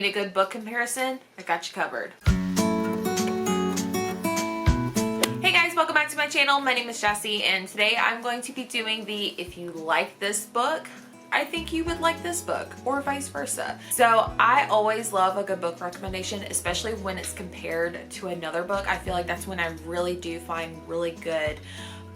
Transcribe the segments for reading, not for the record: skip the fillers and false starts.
Need a good book comparison? I got you covered. Hey guys, welcome back to my channel. My name is Jessie, and today I'm going to be doing the if you like this book, I think you would like this book, or vice versa. So I always love a good book recommendation, especially when it's compared to another book. I feel like that's when I really do find really good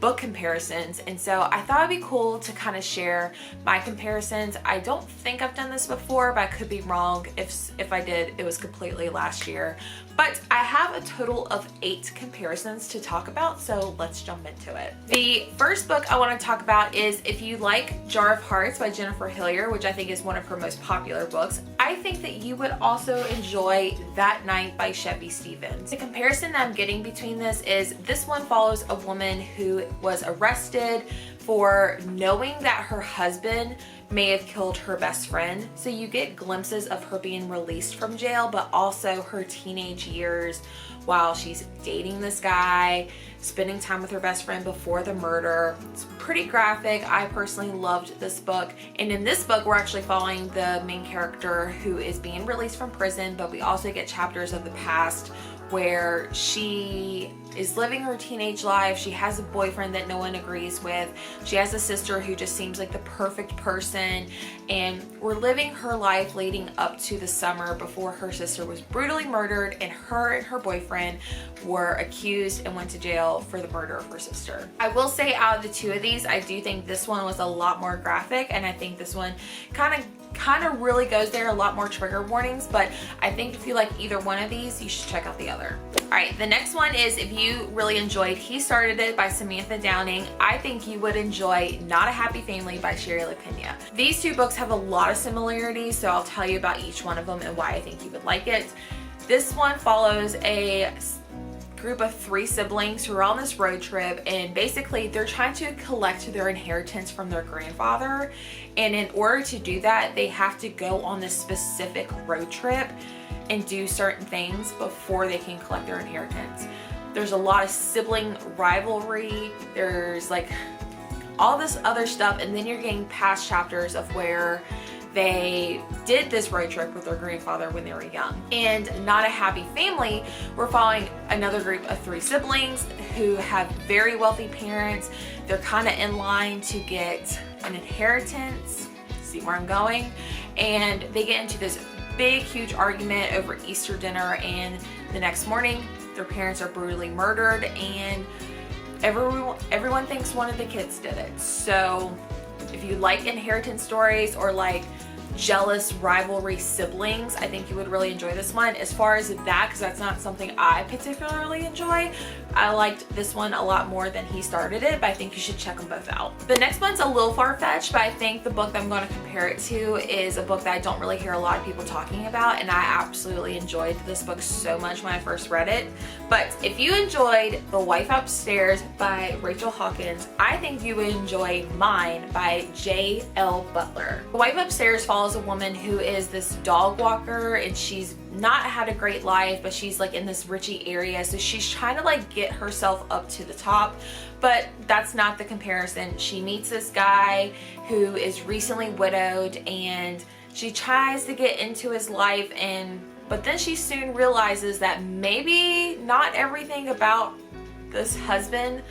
book comparisons, and so I thought it'd be cool to kind of share my comparisons. I don't think I've done this before, but I could be wrong. If I did, it was completely last year. But I have a total of 8 comparisons to talk about, so let's jump into it. The first book I want to talk about is If You Like Jar of Hearts by Jennifer Hillier, which I think is one of her most popular books. I think that you would also enjoy That Night by Chevy Stevens. The comparison that I'm getting between this one follows a woman who was arrested for knowing that her husband may have killed her best friend. So you get glimpses of her being released from jail, but also her teenage years while she's dating this guy, spending time with her best friend before the murder. It's pretty graphic. I personally loved this book. And in this book, we're actually following the main character who is being released from prison, but we also get chapters of the past where she is living her teenage life. She has a boyfriend that no one agrees with. She has a sister who just seems like the perfect person, and we're living her life leading up to the summer before her sister was brutally murdered, and her boyfriend were accused and went to jail for the murder of her sister. I will say, out of the two of these, I do think this one was a lot more graphic, and I think this one kind of really goes there, a lot more trigger warnings, but I think if you like either one of these, you should check out the other. All right, the next one is if you really enjoyed He Started It by Samantha Downing. I think you would enjoy Not a Happy Family by Sherry LaPena. These two books have a lot of similarities, so I'll tell you about each one of them and why I think you would like it. This one follows a group of 3 siblings who are on this road trip, and basically they're trying to collect their inheritance from their grandfather, and in order to do that they have to go on this specific road trip and do certain things before they can collect their inheritance. There's a lot of sibling rivalry, there's like all this other stuff, and then you're getting past chapters of where they did this road trip with their grandfather when they were young. And Not a Happy Family, we're following another group of 3 siblings who have very wealthy parents. They're kind of in line to get an inheritance, see where I'm going, and they get into this big huge argument over Easter dinner, and the next morning their parents are brutally murdered, and everyone thinks one of the kids did it. So if you like inheritance stories or like jealous rivalry siblings, I think you would really enjoy this one. As far as that, because that's not something I particularly enjoy, I liked this one a lot more than He Started It, but I think you should check them both out. The next one's a little far-fetched, but I think the book that I'm going to compare it to is a book that I don't really hear a lot of people talking about, and I absolutely enjoyed this book so much when I first read it. But if you enjoyed The Wife Upstairs by Rachel Hawkins, I think you would enjoy Mine by J.L. Butler. The Wife Upstairs follows a woman who is this dog walker, and she's not had a great life, but she's like in this richy area, so she's trying to like get herself up to the top. But that's not the comparison. She meets this guy who is recently widowed, and she tries to get into his life, but then she soon realizes that maybe not everything about this husband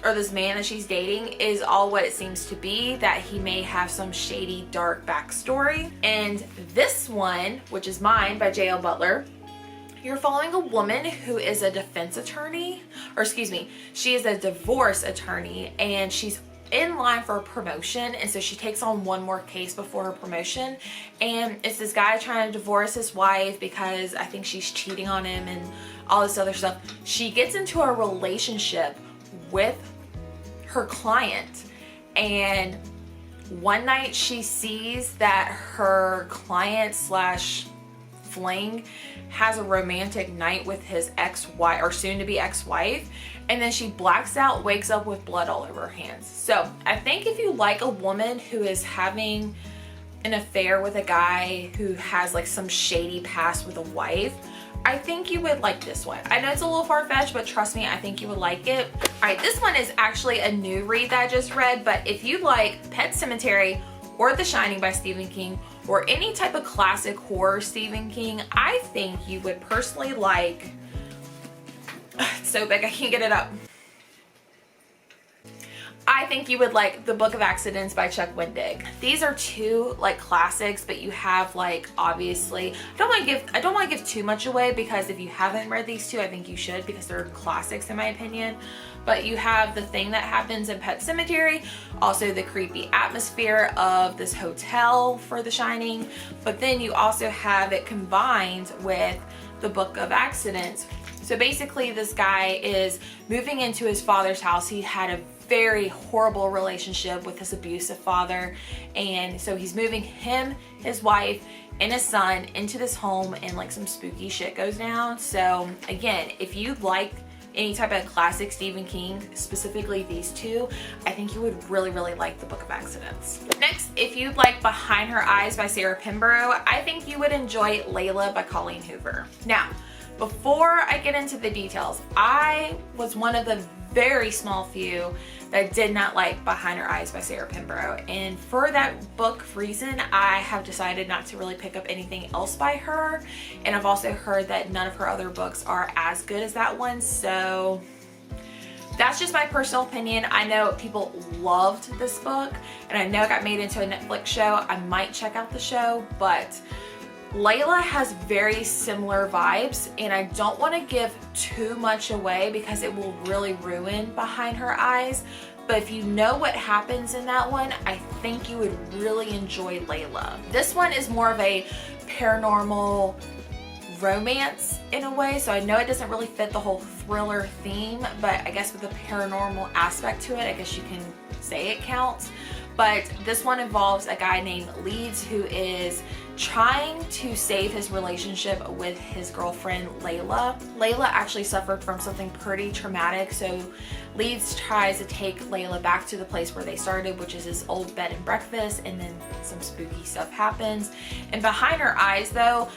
or this man that she's dating is all what it seems to be, that he may have some shady, dark backstory. And this one, which is Mine by J.L. Butler, you're following a woman who is a defense attorney, or excuse me, she is a divorce attorney, and she's in line for a promotion, and so she takes on one more case before her promotion, and it's this guy trying to divorce his wife because I think she's cheating on him and all this other stuff. She gets into a relationship with her client, and one night she sees that her client slash fling has a romantic night with his ex-wife, or soon-to-be ex-wife, and then she blacks out, wakes up with blood all over her hands. So I think if you like a woman who is having an affair with a guy who has like some shady past with a wife, I think you would like this one. I know it's a little far-fetched, but trust me, I think you would like it. All right, this one is actually a new read that I just read, but if you like Pet Sematary or The Shining by Stephen King, or any type of classic horror Stephen King, I think you would personally like, it's so big I can't get it up. I think you would like The Book of Accidents by Chuck Wendig. These are two like classics, but you have like, obviously, I don't want to give too much away, because if you haven't read these two, I think you should, because they're classics in my opinion. But you have the thing that happens in Pet Sematary, also the creepy atmosphere of this hotel for The Shining, but then you also have it combined with The Book of Accidents. So basically this guy is moving into his father's house. He had a very horrible relationship with his abusive father, and so he's moving him, his wife, and his son into this home, and like some spooky shit goes down. So again, if you like any type of classic Stephen King, specifically these two, I think you would really like The Book of Accidents. Next, if you'd like Behind Her Eyes by Sarah Pinborough, I think you would enjoy Layla by Colleen Hoover. Now, before I get into the details, I was one of the very small few that did not like Behind Her Eyes by Sarah Pinborough, and for that book reason, I have decided not to really pick up anything else by her, and I've also heard that none of her other books are as good as that one, so that's just my personal opinion. I know people loved this book, and I know it got made into a Netflix show. I might check out the show, but Layla has very similar vibes, and I don't want to give too much away because it will really ruin Behind Her Eyes. But if you know what happens in that one, I think you would really enjoy Layla. This one is more of a paranormal romance in a way, so I know it doesn't really fit the whole thriller theme, but I guess with the paranormal aspect to it, I guess you can say it counts. But this one involves a guy named Leeds who is trying to save his relationship with his girlfriend Layla. Layla actually suffered from something pretty traumatic, so Leeds tries to take Layla back to the place where they started, which is his old bed and breakfast, and then some spooky stuff happens. And Behind Her Eyes, though,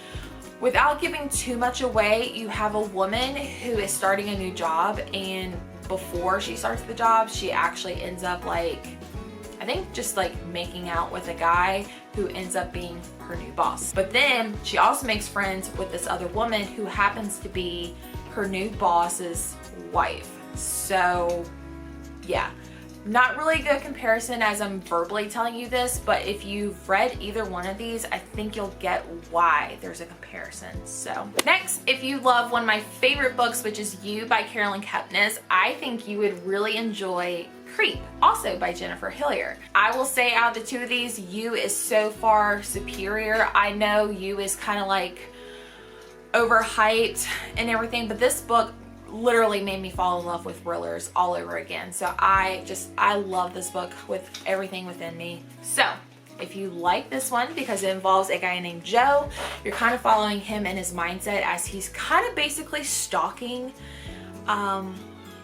without giving too much away, you have a woman who is starting a new job, and before she starts the job, she actually ends up like, I think just like making out with a guy who ends up being her new boss. But then she also makes friends with this other woman who happens to be her new boss's wife. So yeah, not really a good comparison as I'm verbally telling you this, but if you've read either one of these, I think you'll get why there's a comparison. So next, if you love one of my favorite books, which is You by Carolyn Kepnes, I think you would really enjoy Creep, also by Jennifer Hillier. I will say out of the two of these, You is so far superior. I know You is kind of like overhyped and everything, but this book literally made me fall in love with thrillers all over again. So I love this book with everything within me. So if you like this one because it involves a guy named Joe, you're kind of following him and his mindset as he's kind of basically stalking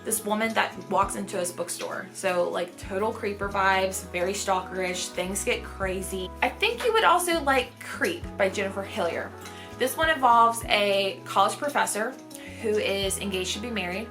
this woman that walks into his bookstore. So like total creeper vibes, very stalkerish, things get crazy. I think you would also like Creep by Jennifer Hillier. This one involves a college professor who is engaged to be married,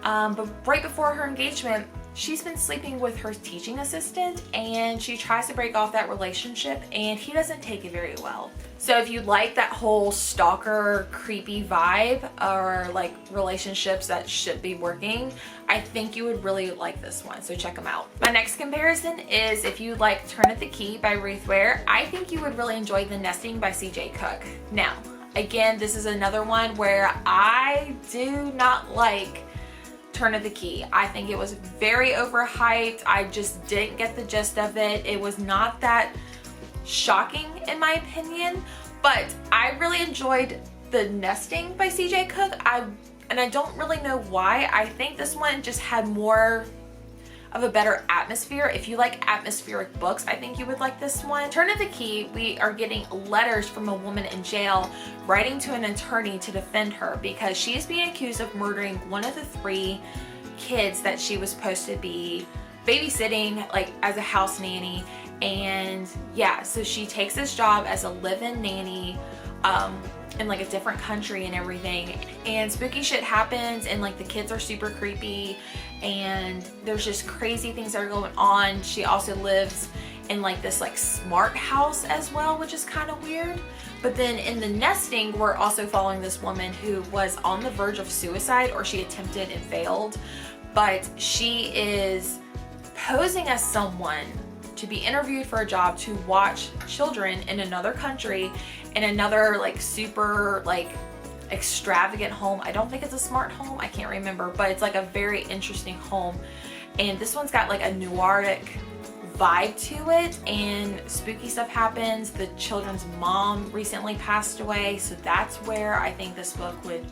but right before her engagement, she's been sleeping with her teaching assistant, and she tries to break off that relationship, and he doesn't take it very well. So if you like that whole stalker creepy vibe, or like relationships that should be working, I think you would really like this one, so check them out. My next comparison is if you like Turn at the Key by Ruth Ware, I think you would really enjoy The Nesting by CJ Cook. Now, again, this is another one where I do not like Turn of the Key. I think it was very overhyped. I just didn't get the gist of it. It was not that shocking in my opinion, but I really enjoyed The Nesting by CJ Cook. And I don't really know why. I think this one just had more of a better atmosphere. If you like atmospheric books, I think you would like this one. Turn of the Key, we are getting letters from a woman in jail writing to an attorney to defend her because she is being accused of murdering one of the 3 kids that she was supposed to be babysitting, like as a house nanny. And yeah, so she takes this job as a live-in nanny in like a different country and everything, and spooky shit happens, and like the kids are super creepy, and there's just crazy things that are going on. She also lives in like this like smart house as well, which is kind of weird. But then in the nesting, we're also following this woman who was on the verge of suicide, or she attempted and failed, but she is posing as someone to be interviewed for a job to watch children in another country in another like super like extravagant home. I don't think it's a smart home, I can't remember, but it's like a very interesting home. And this one's got like a noiric vibe to it, and spooky stuff happens. The children's mom recently passed away, so that's where I think this book would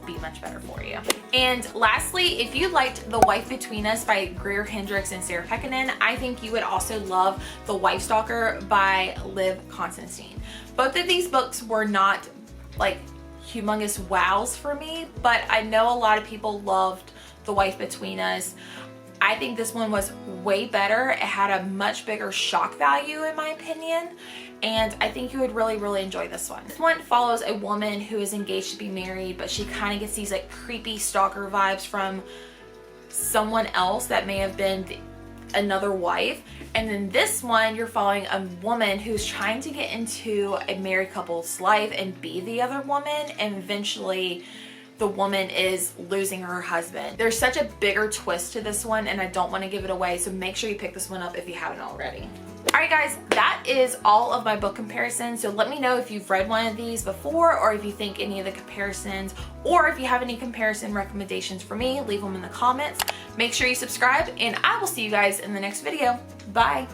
be much better for you. And lastly, if you liked The Wife Between Us by Greer Hendricks and Sarah Pekkanen, I think you would also love The White Stalker by Liv Constantine. Both of these books were not like humongous wows for me, but I know a lot of people loved The Wife Between Us. I think this one was way better. It had a much bigger shock value in my opinion, and I think you would really enjoy this one. This one follows a woman who is engaged to be married, but she kind of gets these like creepy stalker vibes from someone else that may have been another wife. And then this one, you're following a woman who's trying to get into a married couple's life and be the other woman, and eventually the woman is losing her husband. There's such a bigger twist to this one, and I don't want to give it away, so make sure you pick this one up if you haven't already. Alright guys, that is all of my book comparisons, so let me know if you've read one of these before, or if you think any of the comparisons, or if you have any comparison recommendations for me, leave them in the comments. Make sure you subscribe, and I will see you guys in the next video. Bye!